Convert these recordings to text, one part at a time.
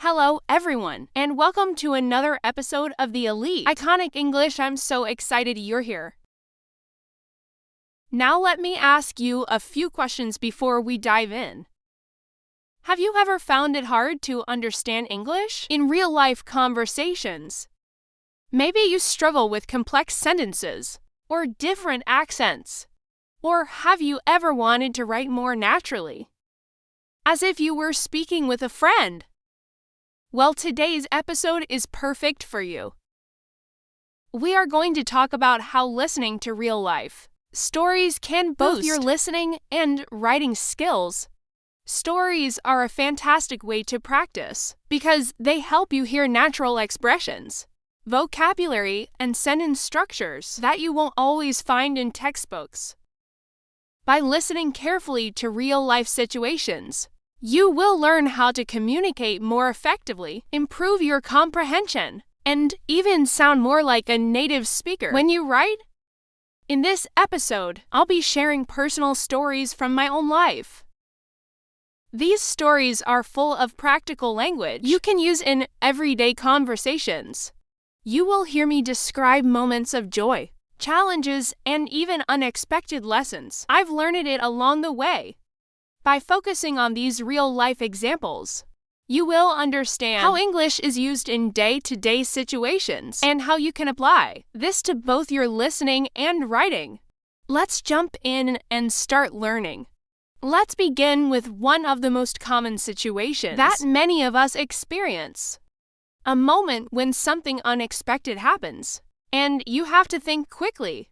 Hello, everyone, and welcome to another episode of the Elite Iconic English. I'm so excited you're here. Now let me ask you a few questions before we dive in. Have you ever found it hard to understand English in real-life conversations? Maybe you struggle with complex sentences or different accents. Or have you ever wanted to write more naturally, as if you were speaking with a friend? Well, today's episode is perfect for you. We are going to talk about how listening to real-life stories can boost your listening and writing skills. Stories are a fantastic way to practice because they help you hear natural expressions, vocabulary, and sentence structures that you won't always find in textbooks. By listening carefully to real-life situations, you will learn how to communicate more effectively, improve your comprehension, and even sound more like a native speaker when you write. In this episode, I'll be sharing personal stories from my own life. These stories are full of practical language you can use in everyday conversations. You will hear me describe moments of joy, challenges, and even unexpected lessons I've learned it along the way. By focusing on these real-life examples, you will understand how English is used in day-to-day situations and how you can apply this to both your listening and writing. Let's jump in and start learning. Let's begin with one of the most common situations that many of us experience. A moment when something unexpected happens, and you have to think quickly.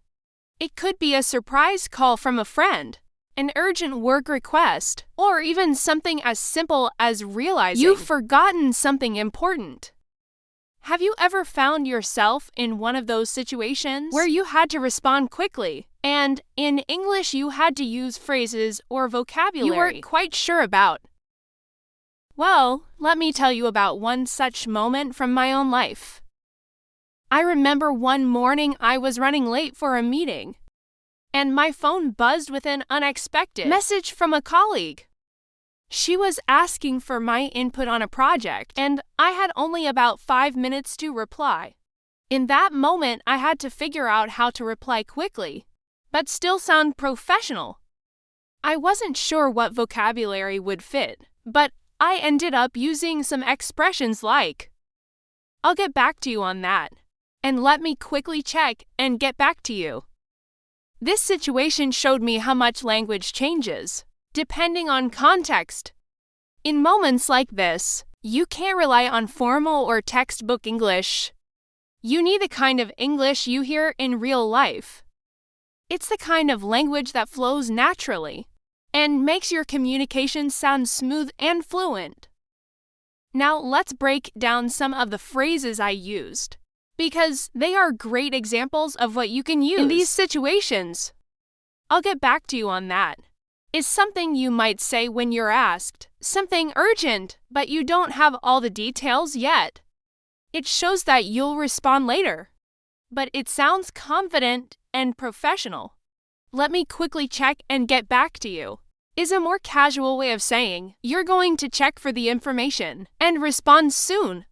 It could be a surprise call from a friend, an urgent work request, or even something as simple as realizing you've forgotten something important. Have you ever found yourself in one of those situations where you had to respond quickly, and in English you had to use phrases or vocabulary you weren't quite sure about? Well, let me tell you about one such moment from my own life. I remember one morning I was running late for a meeting, and my phone buzzed with an unexpected message from a colleague. She was asking for my input on a project, and I had only about 5 minutes to reply. In that moment, I had to figure out how to reply quickly, but still sound professional. I wasn't sure what vocabulary would fit, but I ended up using some expressions like, "I'll get back to you on that," and "let me quickly check and get back to you." This situation showed me how much language changes, depending on context. In moments like this, you can't rely on formal or textbook English. You need the kind of English you hear in real life. It's the kind of language that flows naturally and makes your communication sound smooth and fluent. Now let's break down some of the phrases I used, because they are great examples of what you can use in these situations. "I'll get back to you on that" is something you might say when you're asked something urgent, but you don't have all the details yet. It shows that you'll respond later, but it sounds confident and professional. "Let me quickly check and get back to you" is a more casual way of saying you're going to check for the information and respond soon.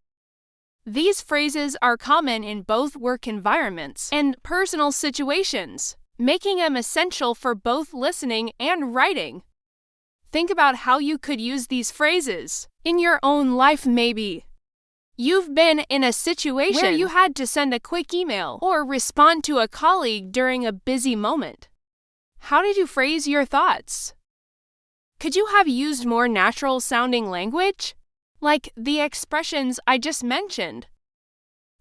These phrases are common in both work environments and personal situations, making them essential for both listening and writing. Think about how you could use these phrases in your own life. Maybe you've been in a situation where you had to send a quick email or respond to a colleague during a busy moment. How did you phrase your thoughts? Could you have used more natural-sounding language, like the expressions I just mentioned?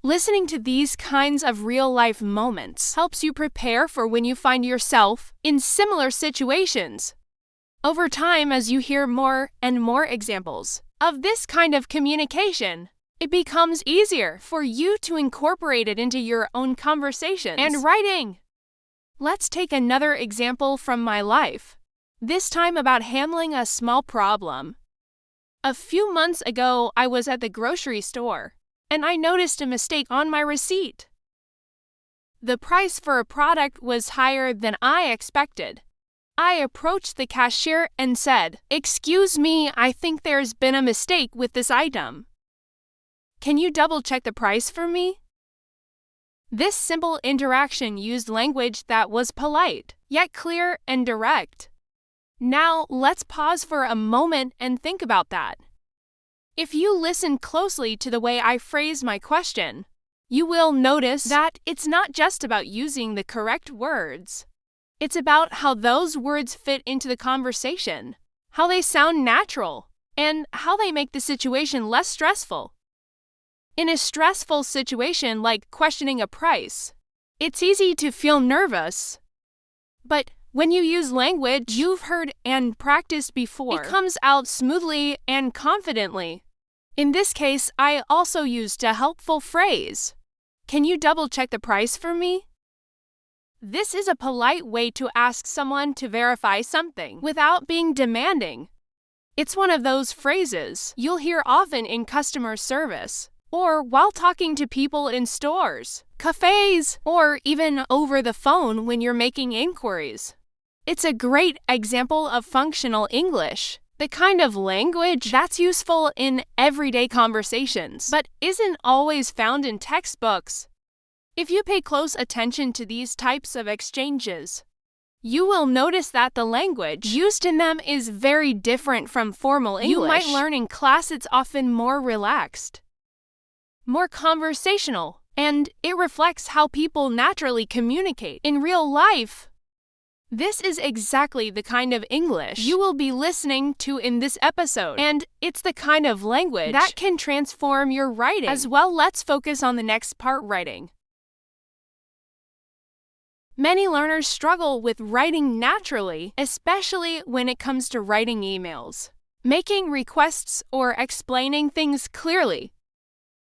Listening to these kinds of real-life moments helps you prepare for when you find yourself in similar situations. Over time, as you hear more and more examples of this kind of communication, it becomes easier for you to incorporate it into your own conversations and writing. Let's take another example from my life, this time about handling a small problem. A few months ago, I was at the grocery store, and I noticed a mistake on my receipt. The price for a product was higher than I expected. I approached the cashier and said, "Excuse me, I think there's been a mistake with this item." Can you double-check the price for me? This simple interaction used language that was polite, yet clear and direct. Now, let's pause for a moment and think about that. If you listen closely to the way I phrase my question, you will notice that it's not just about using the correct words. It's about how those words fit into the conversation, how they sound natural, and how they make the situation less stressful. In a stressful situation like questioning a price, it's easy to feel nervous. But when you use language you've heard and practiced before, it comes out smoothly and confidently. In this case, I also used a helpful phrase. Can you double-check the price for me? This is a polite way to ask someone to verify something without being demanding. It's one of those phrases you'll hear often in customer service, or while talking to people in stores, cafes, or even over the phone when you're making inquiries. It's a great example of functional English, the kind of language that's useful in everyday conversations, but isn't always found in textbooks. If you pay close attention to these types of exchanges, you will notice that the language used in them is very different from formal English. You might learn in class it's often more relaxed, more conversational, and it reflects how people naturally communicate in real life. This is exactly the kind of English you will be listening to in this episode, and it's the kind of language that can transform your writing as well. Let's focus on the next part, writing. Many learners struggle with writing naturally, especially when it comes to writing emails, making requests, or explaining things clearly.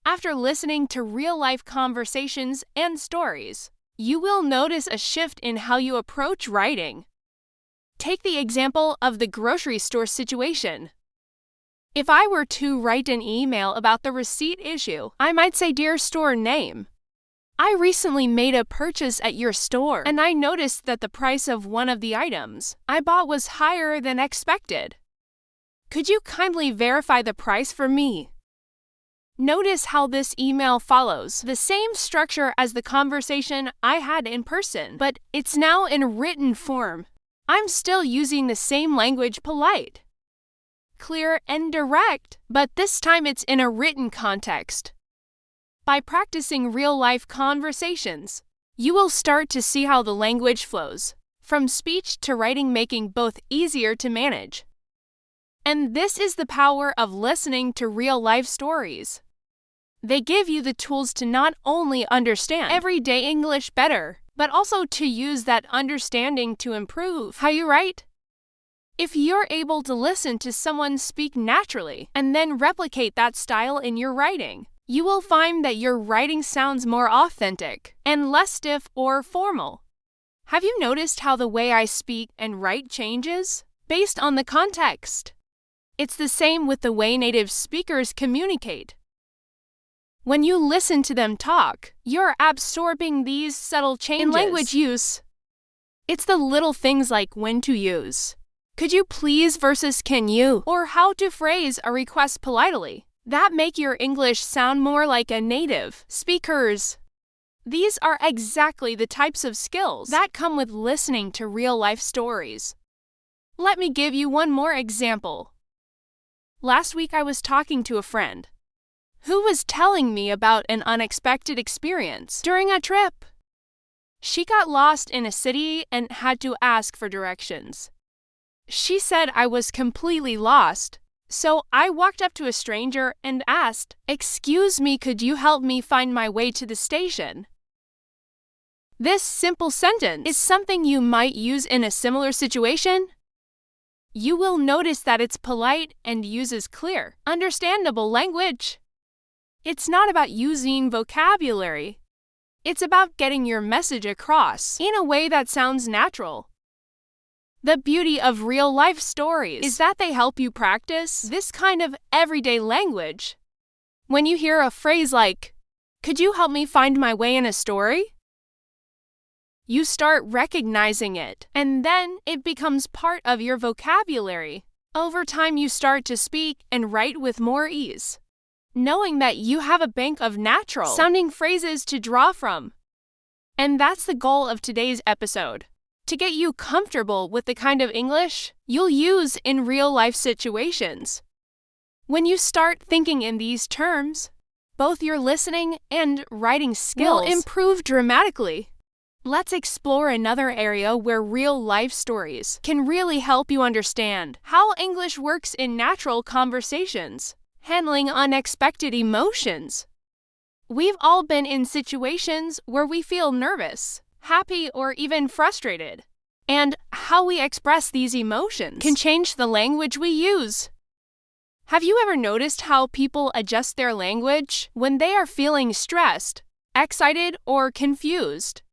After listening to real-life conversations and stories, you will notice a shift in how you approach writing. Take the example of the grocery store situation. If I were to write an email about the receipt issue, I might say, "Dear store name, I recently made a purchase at your store, and I noticed that the price of one of the items I bought was higher than expected. Could you kindly verify the price for me?" Notice how this email follows the same structure as the conversation I had in person, but it's now in written form. I'm still using the same language, polite, clear, and direct, but this time it's in a written context. By practicing real-life conversations, you will start to see how the language flows from speech to writing, making both easier to manage. And this is the power of listening to real-life stories. They give you the tools to not only understand everyday English better, but also to use that understanding to improve how you write. If you're able to listen to someone speak naturally and then replicate that style in your writing, you will find that your writing sounds more authentic and less stiff or formal. Have you noticed how the way I speak and write changes based on the context? It's the same with the way native speakers communicate. When you listen to them talk, you're absorbing these subtle changes in language use. It's the little things like when to use "could you please" versus "can you," or how to phrase a request politely, that make your English sound more like a native speaker's. These are exactly the types of skills that come with listening to real-life stories. Let me give you one more example. Last week I was talking to a friend who was telling me about an unexpected experience during a trip. She got lost in a city and had to ask for directions. She said I was completely lost, so I walked up to a stranger and asked, "Excuse me, could you help me find my way to the station?" This simple sentence is something you might use in a similar situation. You will notice that it's polite and uses clear, understandable language. It's not about using vocabulary. It's about getting your message across in a way that sounds natural. The beauty of real-life stories is that they help you practice this kind of everyday language. When you hear a phrase like, "Could you help me find my way in a story?" you start recognizing it, and then it becomes part of your vocabulary. Over time, you start to speak and write with more ease. knowing that you have a bank of natural sounding phrases to draw from. And that's the goal of today's episode, to get you comfortable with the kind of English you'll use in real-life situations. When you start thinking in these terms, both your listening and writing skills will improve dramatically. Let's explore another area where real-life stories can really help you understand how English works in natural conversations, handling unexpected emotions. We've all been in situations where we feel nervous, happy, or even frustrated, and how we express these emotions can change the language we use. Have you ever noticed how people adjust their language when they are feeling stressed, excited, or confused?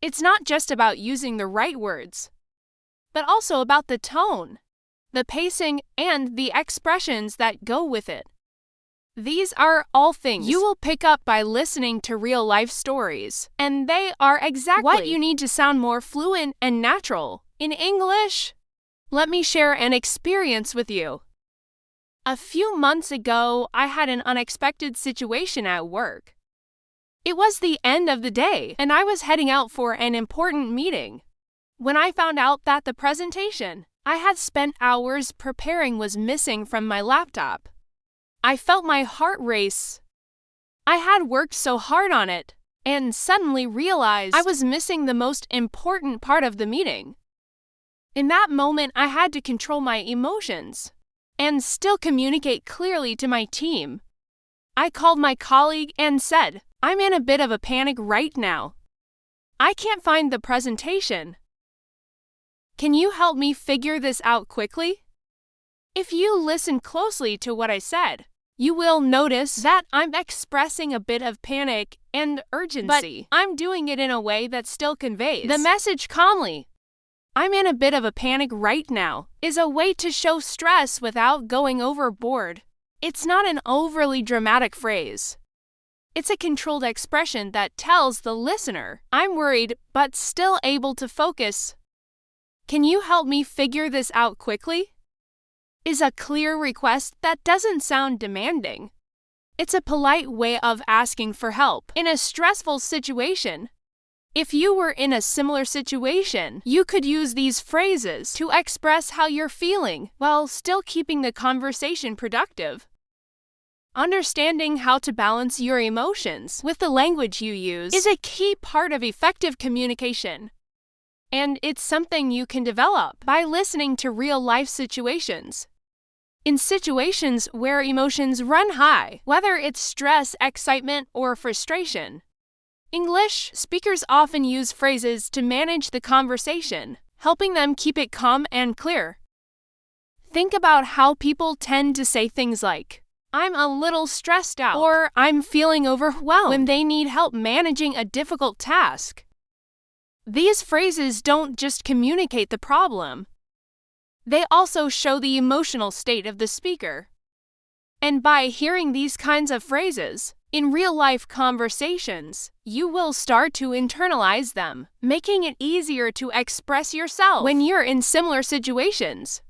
It's not just about using the right words, but also about the tone, the pacing, and the expressions that go with it. These are all things you will pick up by listening to real-life stories, and they are exactly what you need to sound more fluent and natural in English. Let me share an experience with you. A few months ago, I had an unexpected situation at work. It was the end of the day, and I was heading out for an important meeting when I found out that the presentation I had spent hours preparing was missing from my laptop. I felt my heart race. I had worked so hard on it, and suddenly realized I was missing the most important part of the meeting. In that moment, I had to control my emotions and still communicate clearly to my team. I called my colleague and said, "I'm in a bit of a panic right now. I can't find the presentation. Can you help me figure this out quickly?" If you listen closely to what I said, you will notice that I'm expressing a bit of panic and urgency, but I'm doing it in a way that still conveys the message calmly. "I'm in a bit of a panic right now" is a way to show stress without going overboard. It's not an overly dramatic phrase. It's a controlled expression that tells the listener, "I'm worried but still able to focus." "Can you help me figure this out quickly?" is a clear request that doesn't sound demanding. It's a polite way of asking for help in a stressful situation. If you were in a similar situation, you could use these phrases to express how you're feeling while still keeping the conversation productive. Understanding how to balance your emotions with the language you use is a key part of effective communication. And it's something you can develop by listening to real-life situations. In situations where emotions run high, whether it's stress, excitement, or frustration, English speakers often use phrases to manage the conversation, helping them keep it calm and clear. Think about how people tend to say things like, "I'm a little stressed out," or "I'm feeling overwhelmed," when they need help managing a difficult task. These phrases don't just communicate the problem. They also show the emotional state of the speaker. And by hearing these kinds of phrases in real-life conversations, you will start to internalize them, making it easier to express yourself when you're in similar situations.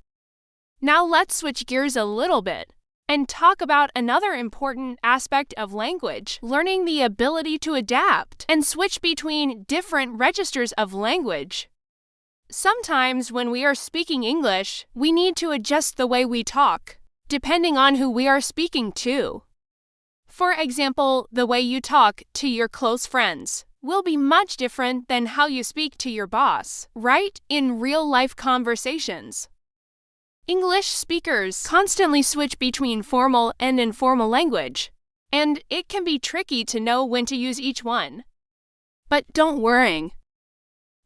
Now let's switch gears a little bit and talk about another important aspect of language, learning the ability to adapt and switch between different registers of language. Sometimes when we are speaking English, we need to adjust the way we talk, depending on who we are speaking to. For example, the way you talk to your close friends will be much different than how you speak to your boss, right? In real-life conversations, English speakers constantly switch between formal and informal language, and it can be tricky to know when to use each one. But don't worry.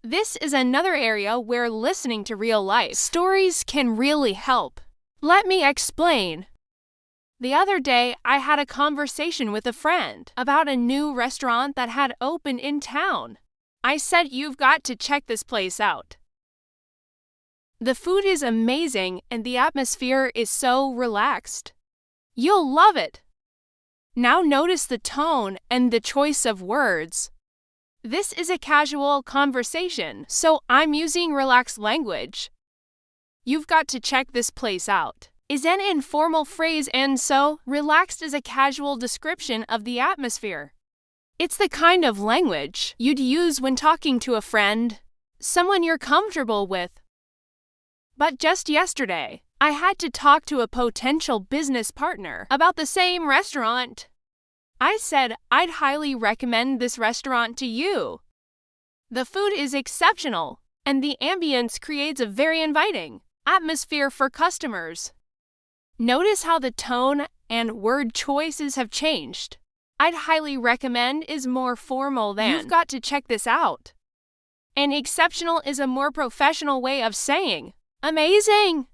This is another area where listening to real-life stories can really help. Let me explain. The other day, I had a conversation with a friend about a new restaurant that had opened in town. I said, "You've got to check this place out. The food is amazing and the atmosphere is so relaxed. You'll love it." Now notice the tone and the choice of words. This is a casual conversation, so I'm using relaxed language. "You've got to check this place out" is an informal phrase and so relaxed is a casual description of the atmosphere. It's the kind of language you'd use when talking to a friend, someone you're comfortable with. But just yesterday, I had to talk to a potential business partner about the same restaurant. I said I'd highly recommend this restaurant to you. The food is exceptional, and the ambience creates a very inviting atmosphere for customers. Notice how the tone and word choices have changed. I'd highly recommend is more formal than you've got to check this out. And exceptional is a more professional way of saying amazing.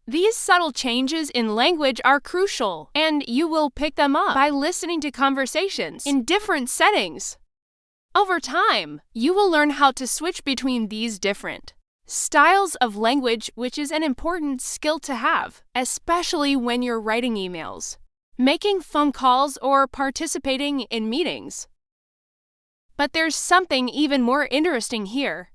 These subtle changes in language are crucial, and you will pick them up by listening to conversations in different settings. Over time, you will learn how to switch between these different styles of language, which is an important skill to have, especially when you're writing emails, making phone calls, or participating in meetings. But there's something even more interesting here.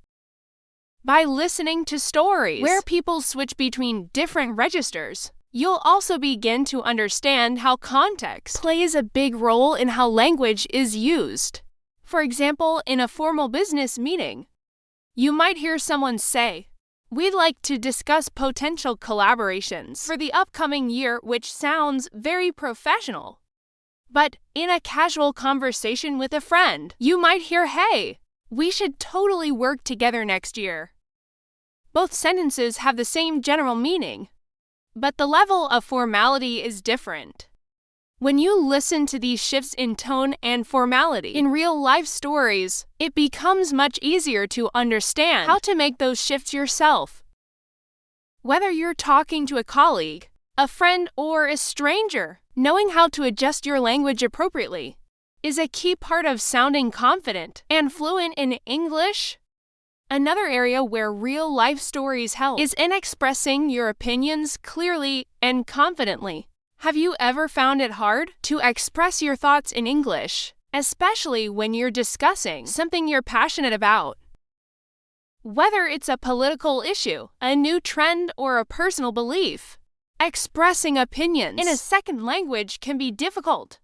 By listening to stories where people switch between different registers, you'll also begin to understand how context plays a big role in how language is used. For example, in a formal business meeting, you might hear someone say, "We'd like to discuss potential collaborations for the upcoming year," which sounds very professional. But in a casual conversation with a friend, you might hear, "Hey, we should totally work together next year." Both sentences have the same general meaning, but the level of formality is different. When you listen to these shifts in tone and formality in real-life stories, it becomes much easier to understand how to make those shifts yourself. Whether you're talking to a colleague, a friend, or a stranger, knowing how to adjust your language appropriately is a key part of sounding confident and fluent in English. Another area where real-life stories help is in expressing your opinions clearly and confidently. Have you ever found it hard to express your thoughts in English, especially when you're discussing something you're passionate about? Whether it's a political issue, a new trend, or a personal belief, expressing opinions in a second language can be difficult.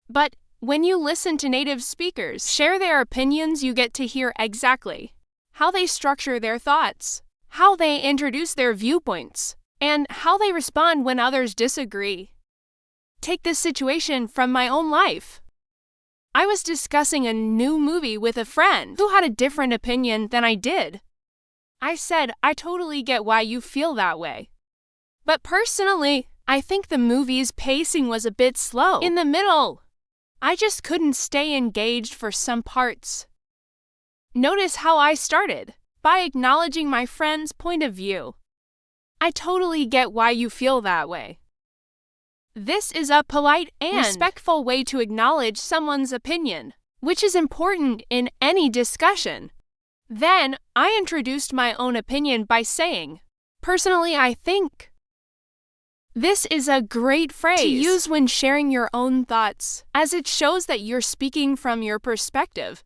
But when you listen to native speakers share their opinions, you get to hear exactly how they structure their thoughts, how they introduce their viewpoints, and how they respond when others disagree. Take this situation from my own life. I was discussing a new movie with a friend who had a different opinion than I did. I said, "I totally get why you feel that way. But personally, I think the movie's pacing was a bit slow in the middle. I just couldn't stay engaged for some parts." Notice how I started by acknowledging my friend's point of view. "I totally get why you feel that way." This is a polite and respectful way to acknowledge someone's opinion, which is important in any discussion. Then, I introduced my own opinion by saying, "Personally, I think." This is a great phrase to use when sharing your own thoughts, as it shows that you're speaking from your perspective.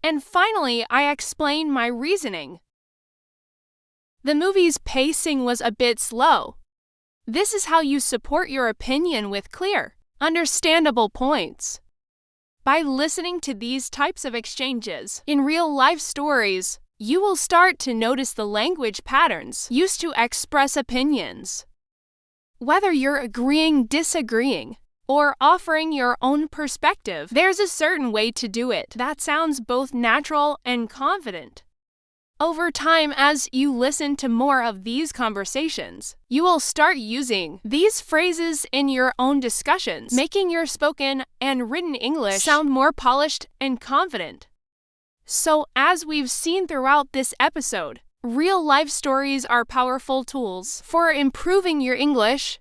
And finally, I explained my reasoning. The movie's pacing was a bit slow. This is how you support your opinion with clear, understandable points. By listening to these types of exchanges in real-life stories, you will start to notice the language patterns used to express opinions. Whether you're agreeing, disagreeing, or offering your own perspective, there's a certain way to do it that sounds both natural and confident. Over time, as you listen to more of these conversations, you will start using these phrases in your own discussions, making your spoken and written English sound more polished and confident. So, as we've seen throughout this episode, real-life stories are powerful tools for improving your English.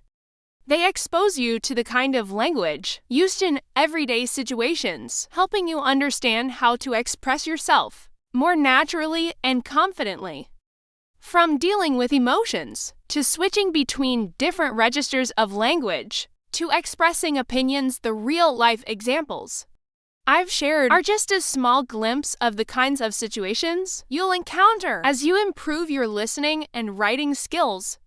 They expose you to the kind of language used in everyday situations, helping you understand how to express yourself more naturally and confidently. From dealing with emotions, to switching between different registers of language, to expressing opinions, the real-life examples I've shared are just a small glimpse of the kinds of situations you'll encounter as you improve your listening and writing skills.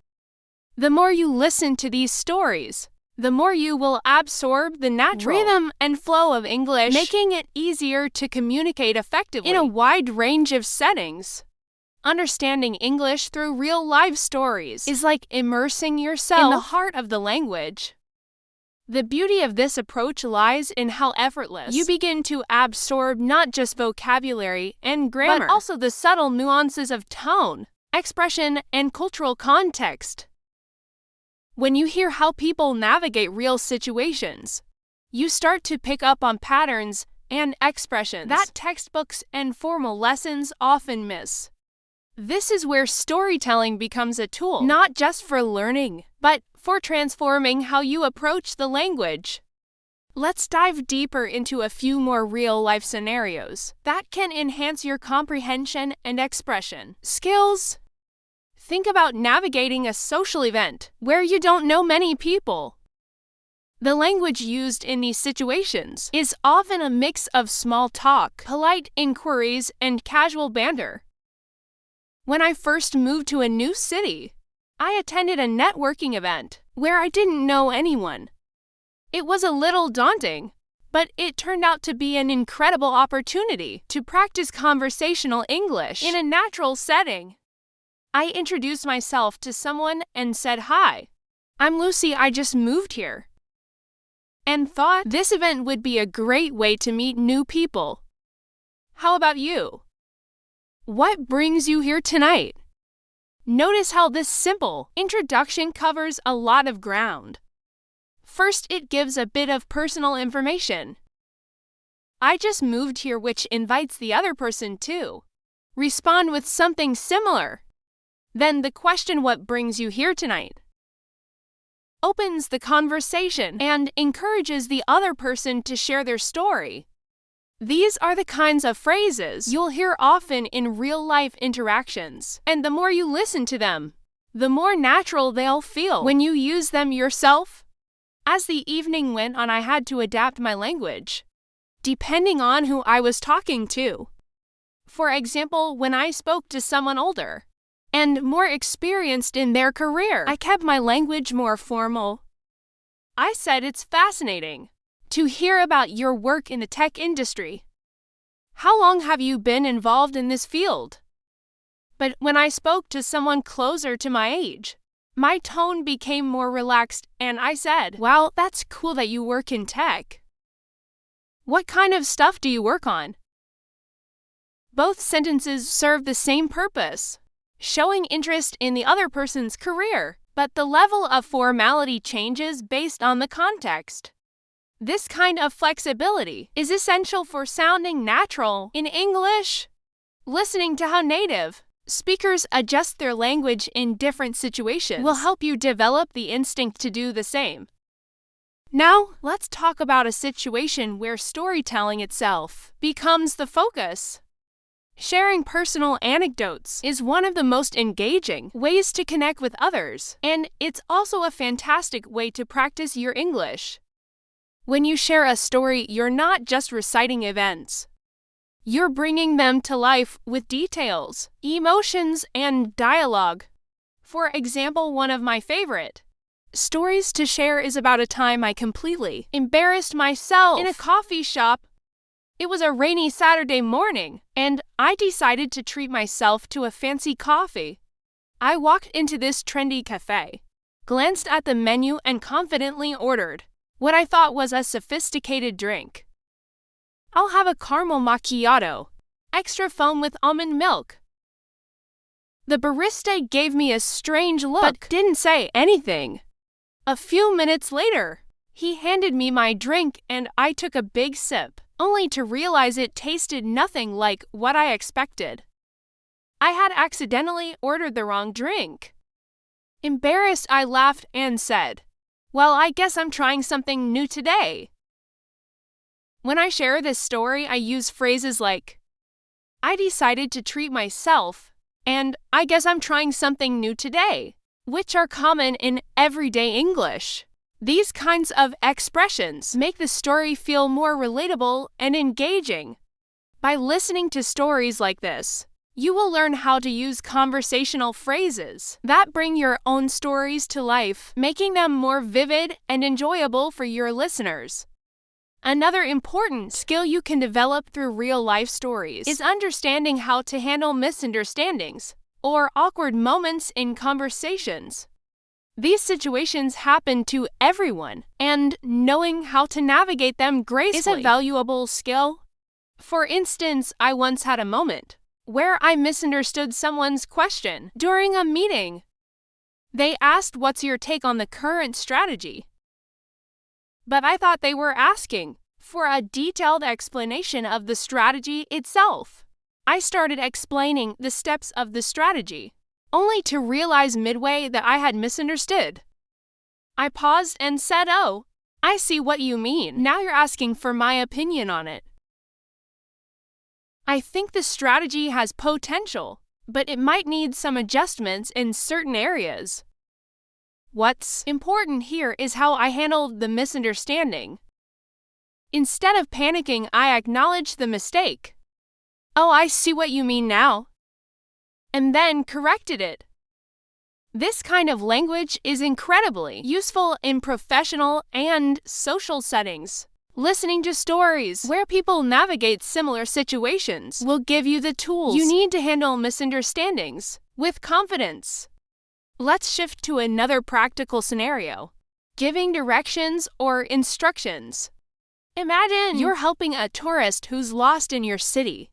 The more you listen to these stories, the more you will absorb the natural rhythm and flow of English, making it easier to communicate effectively in a wide range of settings. Understanding English through real-life stories is like immersing yourself in the heart of the language. The beauty of this approach lies in how effortless you begin to absorb not just vocabulary and grammar, but also the subtle nuances of tone, expression, and cultural context. When you hear how people navigate real situations, you start to pick up on patterns and expressions that textbooks and formal lessons often miss. This is where storytelling becomes a tool, not just for learning, but for transforming how you approach the language. Let's dive deeper into a few more real-life scenarios that can enhance your comprehension and expression skills. Think about navigating a social event where you don't know many people. The language used in these situations is often a mix of small talk, polite inquiries, and casual banter. When I first moved to a new city, I attended a networking event where I didn't know anyone. It was a little daunting, but it turned out to be an incredible opportunity to practice conversational English in a natural setting. I introduced myself to someone and said, "Hi, I'm Lucy, I just moved here," and thought this event would be a great way to meet new people. How about you? What brings you here tonight? Notice how this simple introduction covers a lot of ground. First, it gives a bit of personal information. I just moved here, which invites the other person to respond with something similar. Then the question, "What brings you here tonight?" opens the conversation and encourages the other person to share their story. These are the kinds of phrases you'll hear often in real-life interactions, and the more you listen to them, the more natural they'll feel when you use them yourself. As the evening went on, I had to adapt my language, depending on who I was talking to. For example, when I spoke to someone older and more experienced in their career, I kept my language more formal. I said, "It's fascinating to hear about your work in the tech industry. How long have you been involved in this field?" But when I spoke to someone closer to my age, my tone became more relaxed and I said, "Wow, that's cool that you work in tech. What kind of stuff do you work on?" Both sentences serve the same purpose, showing interest in the other person's career, but the level of formality changes based on the context. This kind of flexibility is essential for sounding natural in English. Listening to how native speakers adjust their language in different situations will help you develop the instinct to do the same. Now, let's talk about a situation where storytelling itself becomes the focus. Sharing personal anecdotes is one of the most engaging ways to connect with others, and it's also a fantastic way to practice your English. When you share a story, you're not just reciting events. You're bringing them to life with details, emotions, and dialogue. For example, one of my favorite stories to share is about a time I completely embarrassed myself in a coffee shop. It was a rainy Saturday morning, and I decided to treat myself to a fancy coffee. I walked into this trendy cafe, glanced at the menu, and confidently ordered what I thought was a sophisticated drink. "I'll have a caramel macchiato, extra foam with almond milk." The barista gave me a strange look, but didn't say anything. A few minutes later, he handed me my drink and I took a big sip, only to realize it tasted nothing like what I expected. I had accidentally ordered the wrong drink. Embarrassed, I laughed and said, "Well, I guess I'm trying something new today." When I share this story, I use phrases like, "I decided to treat myself," and "I guess I'm trying something new today," which are common in everyday English. These kinds of expressions make the story feel more relatable and engaging. By listening to stories like this, You will learn how to use conversational phrases that bring your own stories to life, making them more vivid and enjoyable for your listeners. Another important skill you can develop through real-life stories is understanding how to handle misunderstandings or awkward moments in conversations. These situations happen to everyone, and knowing how to navigate them gracefully is a valuable skill. For instance, I once had a moment where I misunderstood someone's question during a meeting. They asked, "What's your take on the current strategy?" But I thought they were asking for a detailed explanation of the strategy itself. I started explaining the steps of the strategy, only to realize midway that I had misunderstood. I paused and said, "Oh, I see what you mean. Now you're asking for my opinion on it. I think the strategy has potential, but it might need some adjustments in certain areas." What's important here is how I handled the misunderstanding. Instead of panicking, I acknowledged the mistake. "Oh, I see what you mean now," and then corrected it. This kind of language is incredibly useful in professional and social settings. Listening to stories where people navigate similar situations will give you the tools you need to handle misunderstandings with confidence. Let's shift to another practical scenario: giving directions or instructions. Imagine you're helping a tourist who's lost in your city.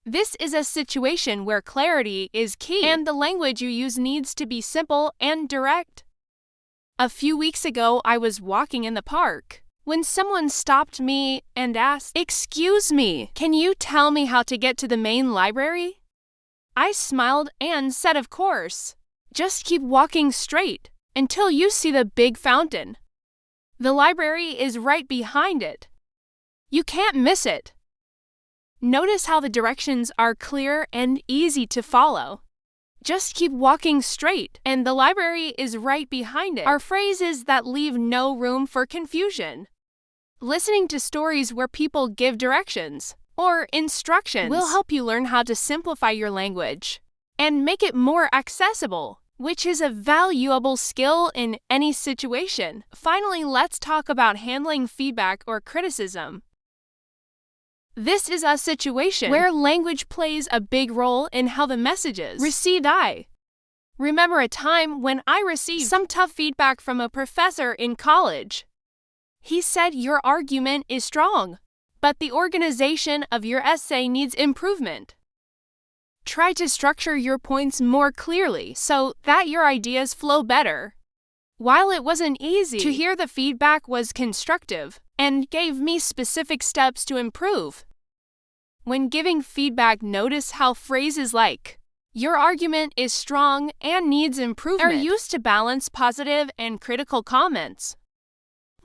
This is a situation where clarity is key, and the language you use needs to be simple and direct. A few weeks ago, I was walking in the park when someone stopped me and asked, "Excuse me, can you tell me how to get to the main library?" I smiled and said, "Of course. Just keep walking straight until you see the big fountain. The library is right behind it. You can't miss it." Notice how the directions are clear and easy to follow. "Just keep walking straight, and the library is right behind it" are phrases that leave no room for confusion. Listening to stories where people give directions or instructions will help you learn how to simplify your language and make it more accessible, which is a valuable skill in any situation. Finally, let's talk about handling feedback or criticism. This is a situation where language plays a big role in how the messages received. I remember a time when I received some tough feedback from a professor in college. He said, "Your argument is strong, but the organization of your essay needs improvement. Try to structure your points more clearly so that your ideas flow better." While it wasn't easy to hear, the feedback was constructive and gave me specific steps to improve. When giving feedback, notice how phrases like "Your argument is strong and needs improvement" are used to balance positive and critical comments.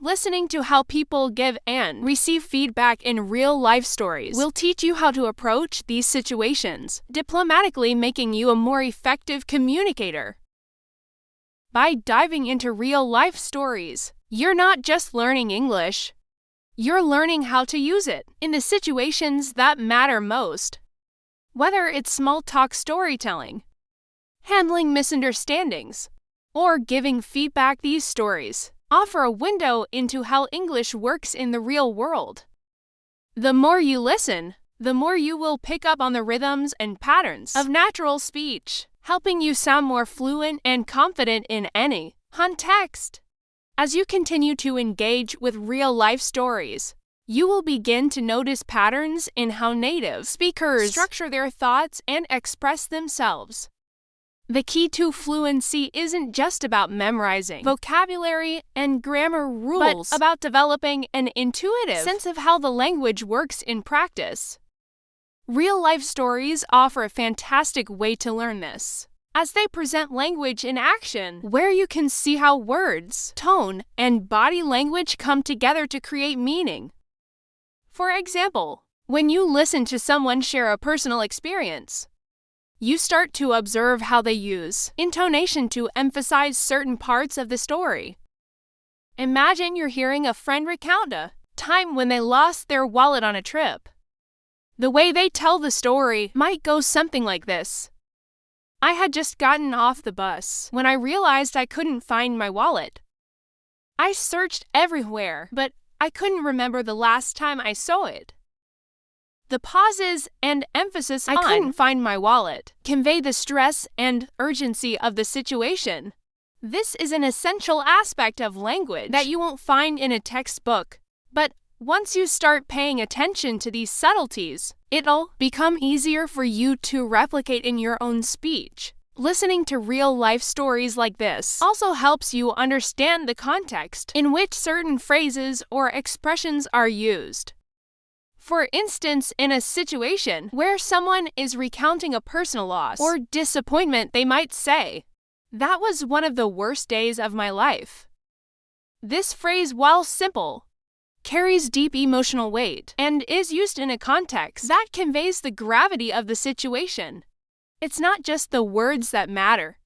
Listening to how people give and receive feedback in real-life stories will teach you how to approach these situations diplomatically, making you a more effective communicator. By diving into real-life stories, you're not just learning English. You're learning how to use it in the situations that matter most. Whether it's small-talk storytelling, handling misunderstandings, or giving feedback, these stories offer a window into how English works in the real world. The more you listen, the more you will pick up on the rhythms and patterns of natural speech, helping you sound more fluent and confident in any context. As you continue to engage with real-life stories, you will begin to notice patterns in how native speakers structure their thoughts and express themselves. The key to fluency isn't just about memorizing vocabulary and grammar rules, but about developing an intuitive sense of how the language works in practice. Real-life stories offer a fantastic way to learn this, as they present language in action, where you can see how words, tone, and body language come together to create meaning. For example, when you listen to someone share a personal experience, you start to observe how they use intonation to emphasize certain parts of the story. Imagine you're hearing a friend recount a time when they lost their wallet on a trip. The way they tell the story might go something like this. I had just gotten off the bus when I realized I couldn't find my wallet. I searched everywhere, but I couldn't remember the last time I saw it. The pauses and emphasis on "I couldn't find my wallet" convey the stress and urgency of the situation. This is an essential aspect of language that you won't find in a textbook, but once you start paying attention to these subtleties, it'll become easier for you to replicate in your own speech. Listening to real-life stories like this also helps you understand the context in which certain phrases or expressions are used. For instance, in a situation where someone is recounting a personal loss or disappointment, they might say, "That was one of the worst days of my life." This phrase, while simple, carries deep emotional weight and is used in a context that conveys the gravity of the situation. It's not just the words that matter,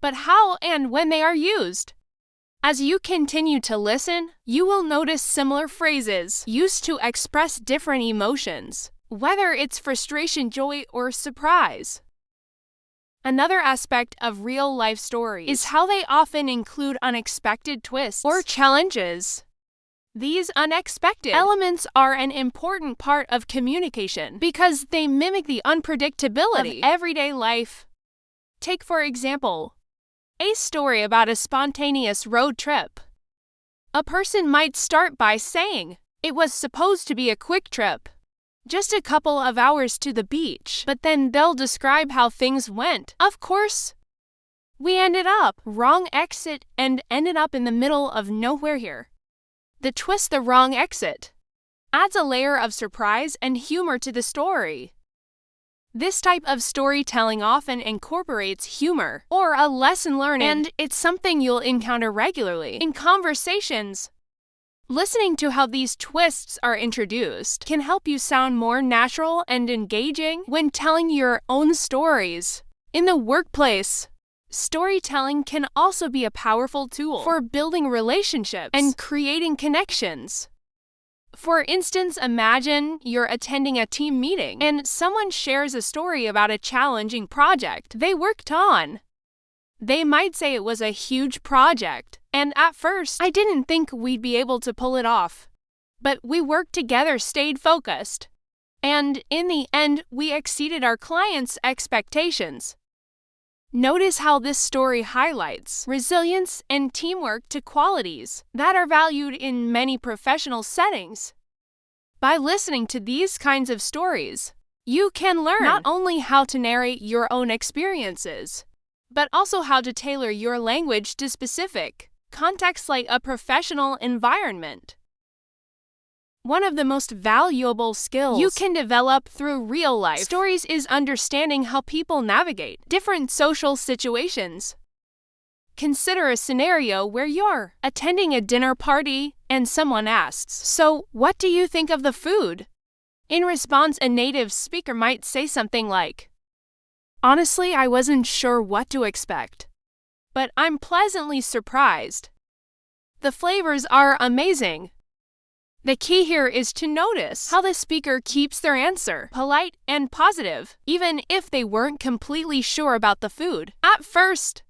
but how and when they are used. As you continue to listen, you will notice similar phrases used to express different emotions, whether it's frustration, joy, or surprise. Another aspect of real-life stories is how they often include unexpected twists or challenges. These unexpected elements are an important part of communication because they mimic the unpredictability of everyday life. Take, for example, a story about a spontaneous road trip. A person might start by saying, "It was supposed to be a quick trip, just a couple of hours to the beach," but then they'll describe how things went. "Of course, we ended up wrong exit and ended up in the middle of nowhere here." The twist, "the wrong exit," adds a layer of surprise and humor to the story. This type of storytelling often incorporates humor or a lesson learned, and it's something you'll encounter regularly in conversations. Listening to how these twists are introduced can help you sound more natural and engaging when telling your own stories. In the workplace, storytelling can also be a powerful tool for building relationships and creating connections. For instance, imagine you're attending a team meeting and someone shares a story about a challenging project they worked on. They might say, "It was a huge project, and at first, I didn't think we'd be able to pull it off. But we worked together, stayed focused, and in the end, we exceeded our clients' expectations." Notice how this story highlights resilience and teamwork to qualities that are valued in many professional settings. By listening to these kinds of stories, you can learn not only how to narrate your own experiences, but also how to tailor your language to specific contexts like a professional environment. One of the most valuable skills you can develop through real-life stories is understanding how people navigate different social situations. Consider a scenario where you're attending a dinner party and someone asks, "So, what do you think of the food?" In response, a native speaker might say something like, "Honestly, I wasn't sure what to expect, but I'm pleasantly surprised. The flavors are amazing." The key here is to notice how the speaker keeps their answer polite and positive, even if they weren't completely sure about the food at first.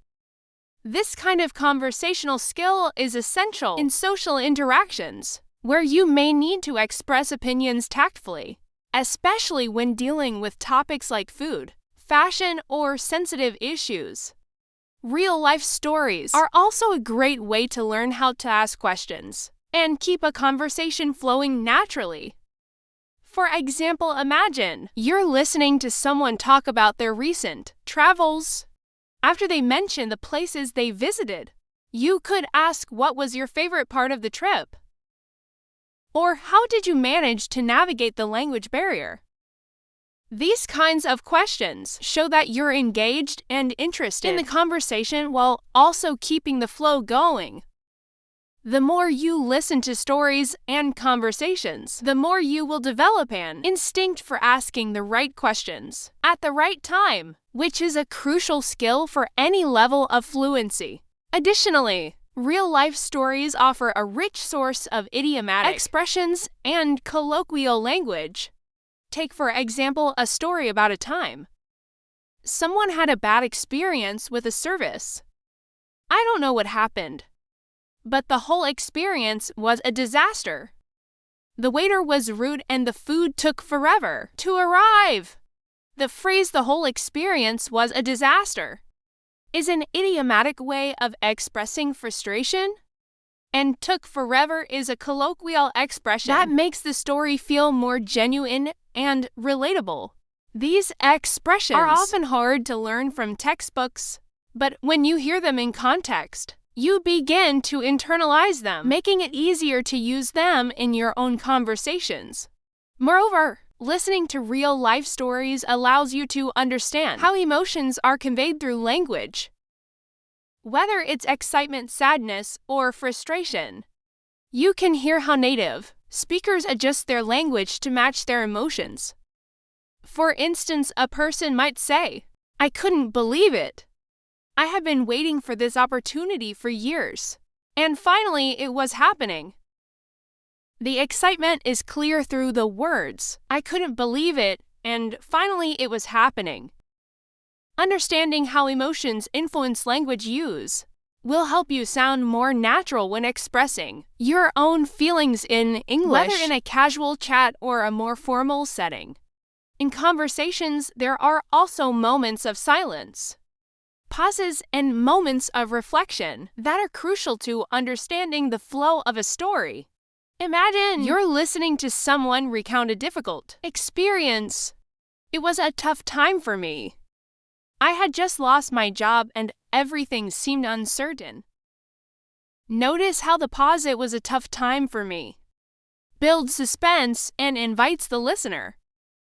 This kind of conversational skill is essential in social interactions, where you may need to express opinions tactfully, especially when dealing with topics like food, fashion, or sensitive issues. Real-life stories are also a great way to learn how to ask questions and keep a conversation flowing naturally. For example, imagine you're listening to someone talk about their recent travels. After they mention the places they visited, you could ask, "What was your favorite part of the trip?" Or, "How did you manage to navigate the language barrier?" These kinds of questions show that you're engaged and interested in the conversation while also keeping the flow going. The more you listen to stories and conversations, the more you will develop an instinct for asking the right questions at the right time, which is a crucial skill for any level of fluency. Additionally, real-life stories offer a rich source of idiomatic expressions and colloquial language. Take, for example, a story about a time someone had a bad experience with a service. I don't know what happened, but the whole experience was a disaster. The waiter was rude and the food took forever to arrive. The phrase "the whole experience was a disaster" is an idiomatic way of expressing frustration, and "took forever" is a colloquial expression that makes the story feel more genuine and relatable. These expressions are often hard to learn from textbooks, but when you hear them in context, you begin to internalize them, making it easier to use them in your own conversations. Moreover, listening to real-life stories allows you to understand how emotions are conveyed through language. Whether it's excitement, sadness, or frustration, you can hear how native speakers adjust their language to match their emotions. For instance, a person might say, "I couldn't believe it. I have been waiting for this opportunity for years. And finally, it was happening." The excitement is clear through the words, "I couldn't believe it," and "finally, it was happening." Understanding how emotions influence language use will help you sound more natural when expressing your own feelings in English, whether in a casual chat or a more formal setting. In conversations, there are also moments of silence, pauses, and moments of reflection that are crucial to understanding the flow of a story. Imagine you're listening to someone recount a difficult experience. "It was a tough time for me. I had just lost my job and everything seemed uncertain." Notice how the pause "it was a tough time for me" builds suspense and invites the listener